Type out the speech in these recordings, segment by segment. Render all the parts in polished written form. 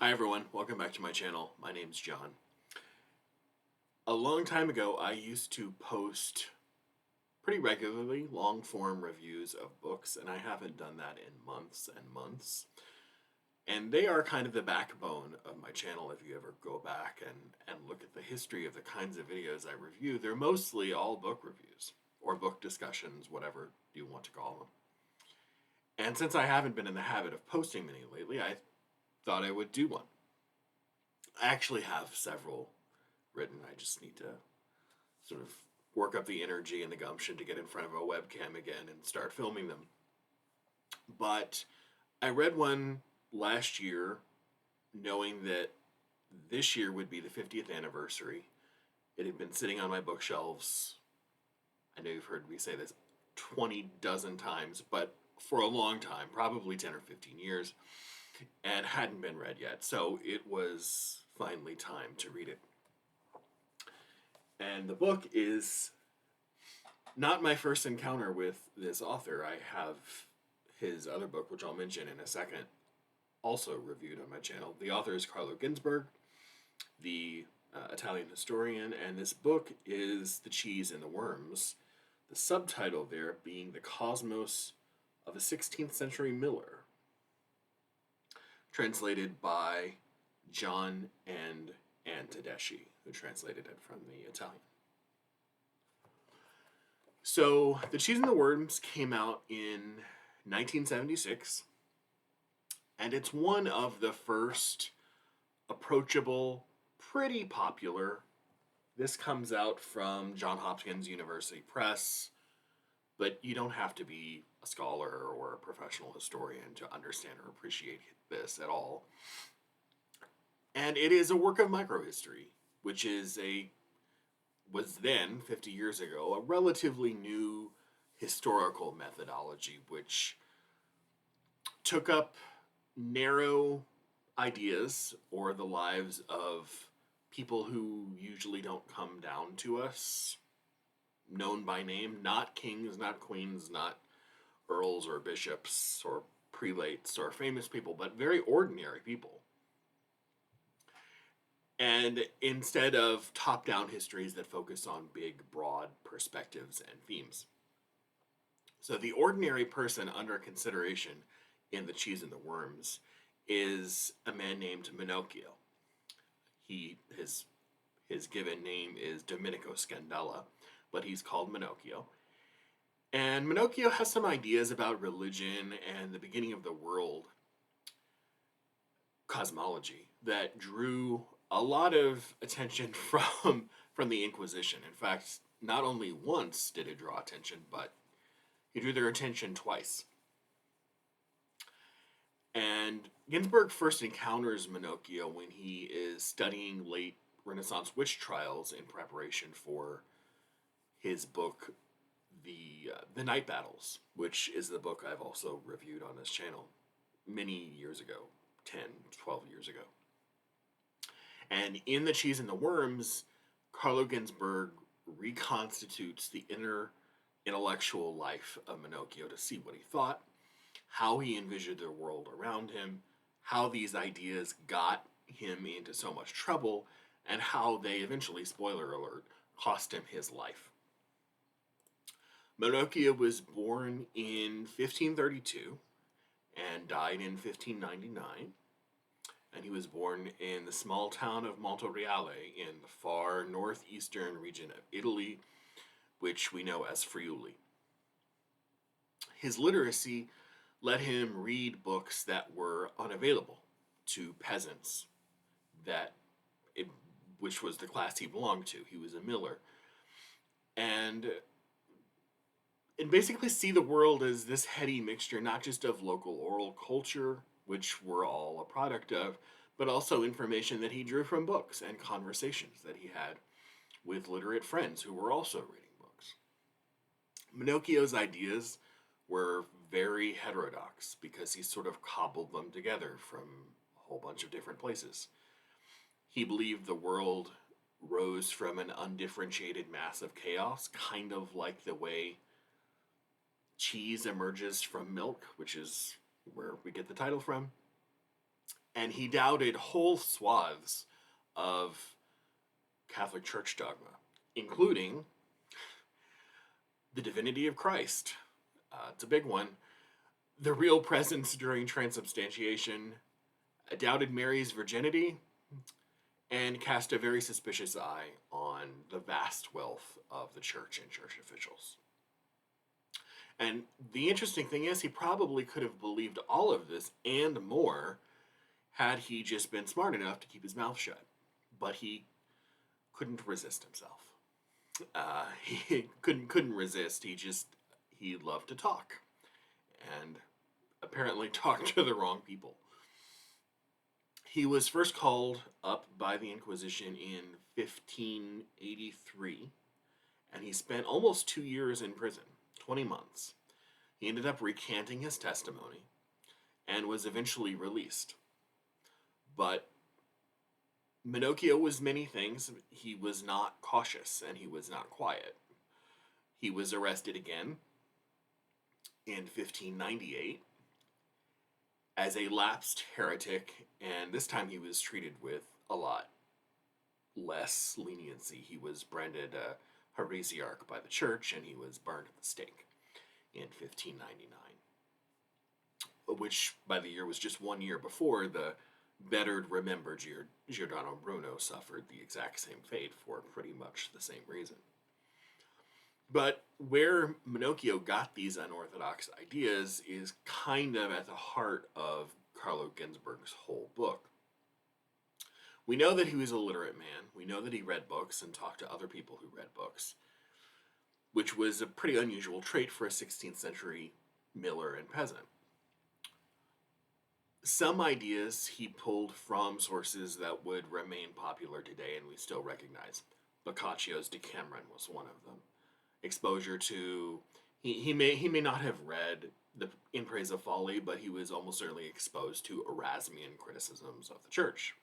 Hi everyone, welcome back to my channel. My name's John. A long time ago, I used to post pretty regularly long form reviews of books, and I haven't done that in months and months. And they are kind of the backbone of my channel. If you ever go back and look at the history of the kinds of videos I review, they're mostly all book reviews or book discussions, whatever you want to call them. And since I haven't been in the habit of posting many lately, I thought I would do one. I actually have several written. I just need to sort of work up the energy and the gumption to get in front of a webcam again and start filming them. But I read one last year knowing that this year would be the 50th anniversary. It had been sitting on my bookshelves. I know you've heard me say this 20 dozen times, but for a long time, probably 10 or 15 years, and hadn't been read yet. So it was finally time to read it. And the book is not my first encounter with this author. I have his other book, which I'll mention in a second, also reviewed on my channel. The author is Carlo Ginzburg, the Italian historian, and this book is The Cheese and the Worms, the subtitle there being The Cosmos of a 16th-Century Miller, translated by John and Ann Tedeschi, who translated it from the Italian. So, The Cheese and the Worms came out in 1976, and it's one of the first approachable, pretty popular. This comes out from Johns Hopkins University Press, but you don't have to be a scholar or a professional historian to understand or appreciate this at all. And it is a work of microhistory, which was then, 50 years ago, a relatively new historical methodology which took up narrow ideas or the lives of people who usually don't come down to us, known by name, not kings, not queens, not earls or bishops or prelates or famous people, but very ordinary people. And instead of top-down histories that focus on big, broad perspectives and themes. So the ordinary person under consideration in The Cheese and the Worms is a man named Minocchio. His given name is Domenico Scandella, but he's called Minocchio. And Minocchio has some ideas about religion and the beginning of the world cosmology that drew a lot of attention from the Inquisition. In fact, not only once did it draw attention, but he drew their attention twice. And Ginzburg first encounters Minocchio when he is studying late Renaissance witch trials in preparation for his book, The Night Battles, which is the book I've also reviewed on this channel many years ago, 10, 12 years ago. And in The Cheese and the Worms, Carlo Ginzburg reconstitutes the inner intellectual life of Minocchio to see what he thought, how he envisioned the world around him, how these ideas got him into so much trouble, and how they eventually, spoiler alert, cost him his life. Minocchio was born in 1532 and died in 1599. And he was born in the small town of Montereale in the far northeastern region of Italy, which we know as Friuli. His literacy let him read books that were unavailable to peasants, which was the class he belonged to. He was a miller. And basically see the world as this heady mixture, not just of local oral culture, which we're all a product of, but also information that he drew from books and conversations that he had with literate friends who were also reading books. Minocchio's ideas were very heterodox because he sort of cobbled them together from a whole bunch of different places. He believed the world rose from an undifferentiated mass of chaos, kind of like the way cheese emerges from milk, which is where we get the title from. and he doubted whole swaths of Catholic Church dogma, including the divinity of Christ. It's a big one. The real presence during transubstantiation, doubted Mary's virginity, and cast a very suspicious eye on the vast wealth of the church and church officials. And the interesting thing is, he probably could have believed all of this and more had he just been smart enough to keep his mouth shut. But he couldn't resist himself. He couldn't resist. He loved to talk, and apparently talked to the wrong people. He was first called up by the Inquisition in 1583, and he spent almost 2 years in prison, 20 months. He ended up recanting his testimony and was eventually released. But Minocchio was many things. He was not cautious, and he was not quiet. He was arrested again in 1598 as a lapsed heretic, and this time he was treated with a lot less leniency. He was branded a heresiarch by the church, and he was burned at the stake in 1599, which by the year was just 1 year before the bettered, remembered Giordano Bruno suffered the exact same fate for pretty much the same reason. But where Minocchio got these unorthodox ideas is kind of at the heart of Carlo Ginzburg's whole book. We know that he was a literate man. We know that he read books and talked to other people who read books, which was a pretty unusual trait for a 16th century miller and peasant. Some ideas he pulled from sources that would remain popular today and we still recognize. Boccaccio's Decameron was one of them. Exposure to... He may not have read the In Praise of Folly, but he was almost certainly exposed to Erasmian criticisms of the church.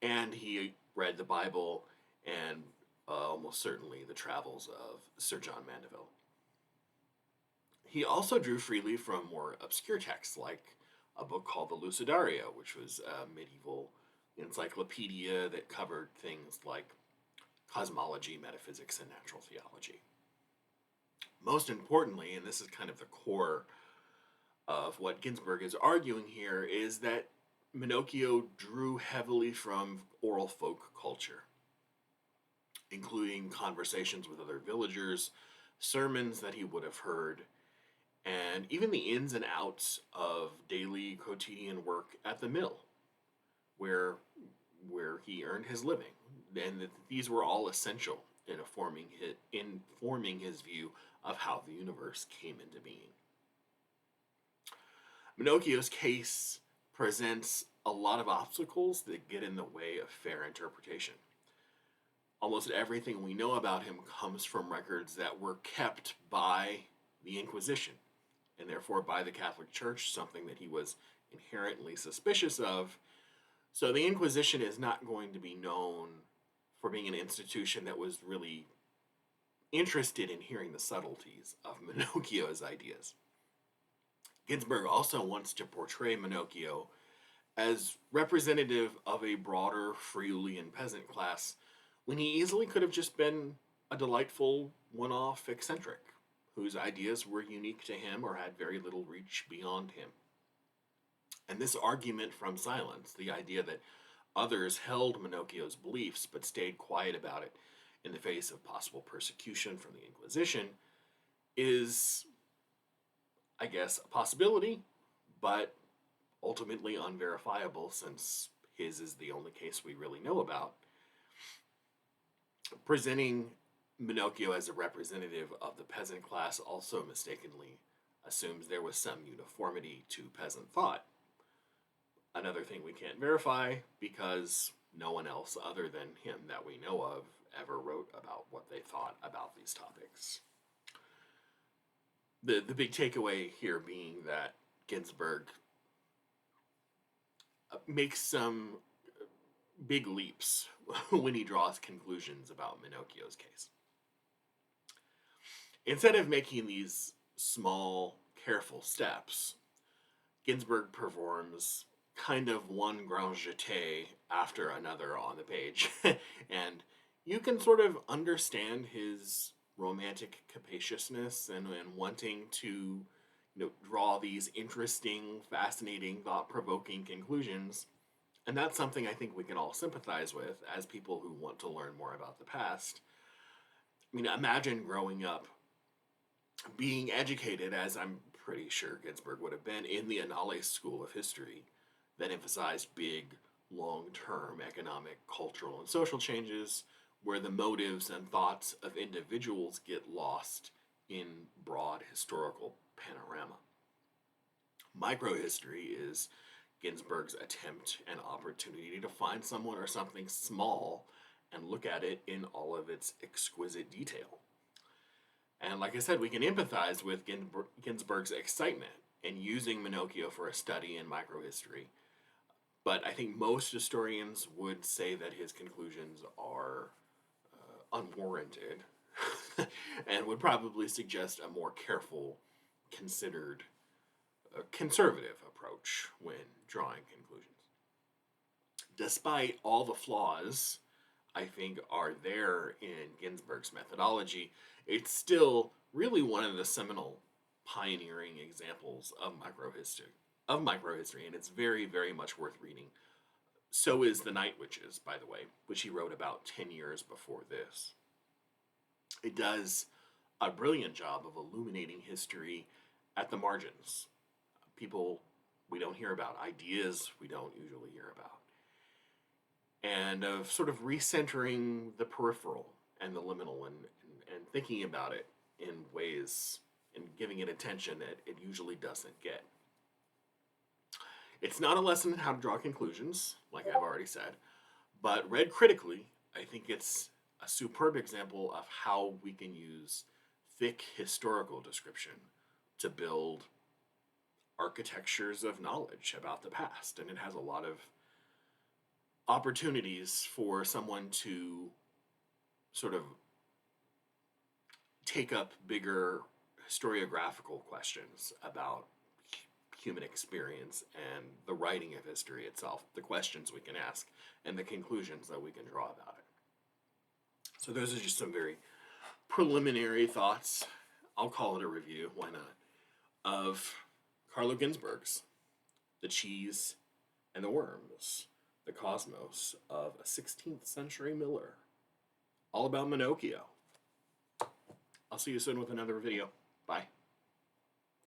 And he read the Bible and almost certainly the travels of Sir John Mandeville. He also drew freely from more obscure texts, like a book called the Lucidario, which was a medieval encyclopedia that covered things like cosmology, metaphysics, and natural theology. Most importantly, and this is kind of the core of what Ginzburg is arguing here, is that Minocchio drew heavily from oral folk culture, including conversations with other villagers, sermons that he would have heard, and even the ins and outs of daily quotidian work at the mill, where he earned his living. And these were all essential in forming his view of how the universe came into being. Minocchio's case presents a lot of obstacles that get in the way of fair interpretation. Almost everything we know about him comes from records that were kept by the Inquisition, and therefore by the Catholic Church, something that he was inherently suspicious of. So the Inquisition is not going to be known for being an institution that was really interested in hearing the subtleties of Minocchio's ideas. Ginzburg also wants to portray Minocchio as representative of a broader Friulian peasant class, when he easily could have just been a delightful one-off eccentric whose ideas were unique to him or had very little reach beyond him. And this argument from silence, the idea that others held Minocchio's beliefs but stayed quiet about it in the face of possible persecution from the Inquisition, is, I guess, a possibility, but ultimately unverifiable, since his is the only case we really know about. Presenting Minocchio as a representative of the peasant class also mistakenly assumes there was some uniformity to peasant thought. Another thing we can't verify, because no one else other than him that we know of ever wrote about what they thought about these topics. The big takeaway here being that Ginzburg makes some big leaps when he draws conclusions about Minocchio's case. Instead of making these small, careful steps, Ginzburg performs kind of one grand jeté after another on the page. And you can sort of understand his romantic capaciousness and wanting to draw these interesting, fascinating, thought-provoking conclusions. And that's something I think we can all sympathize with as people who want to learn more about the past. I mean, imagine growing up being educated, as I'm pretty sure Ginzburg would have been, in the Annales School of History that emphasized big, long-term economic, cultural, and social changes where the motives and thoughts of individuals get lost in broad historical panorama. Microhistory is Ginzburg's attempt and opportunity to find someone or something small and look at it in all of its exquisite detail. And like I said, we can empathize with Ginzburg's excitement in using Minocchio for a study in microhistory. But I think most historians would say that his conclusions are unwarranted and would probably suggest a more careful, considered, conservative approach when drawing conclusions. Despite all the flaws I think are there in Ginzburg's methodology, it's still really one of the seminal pioneering examples of microhistory, and it's very, very much worth reading. So is The Night Witches, by the way, which he wrote about 10 years before this. It does a brilliant job of illuminating history at the margins. People we don't hear about, ideas we don't usually hear about, and of sort of recentering the peripheral and the liminal and thinking about it in ways and giving it attention that it usually doesn't get. It's not a lesson in how to draw conclusions, like I've already said, but read critically, I think it's a superb example of how we can use thick historical description to build architectures of knowledge about the past. And it has a lot of opportunities for someone to sort of take up bigger historiographical questions about human experience and the writing of history itself, the questions we can ask, and the conclusions that we can draw about it. So those are just some very preliminary thoughts, I'll call it a review, why not, of Carlo Ginzburg's The Cheese and the Worms, the Cosmos of a 16th century Miller, all about Minocchio. I'll see you soon with another video. Bye.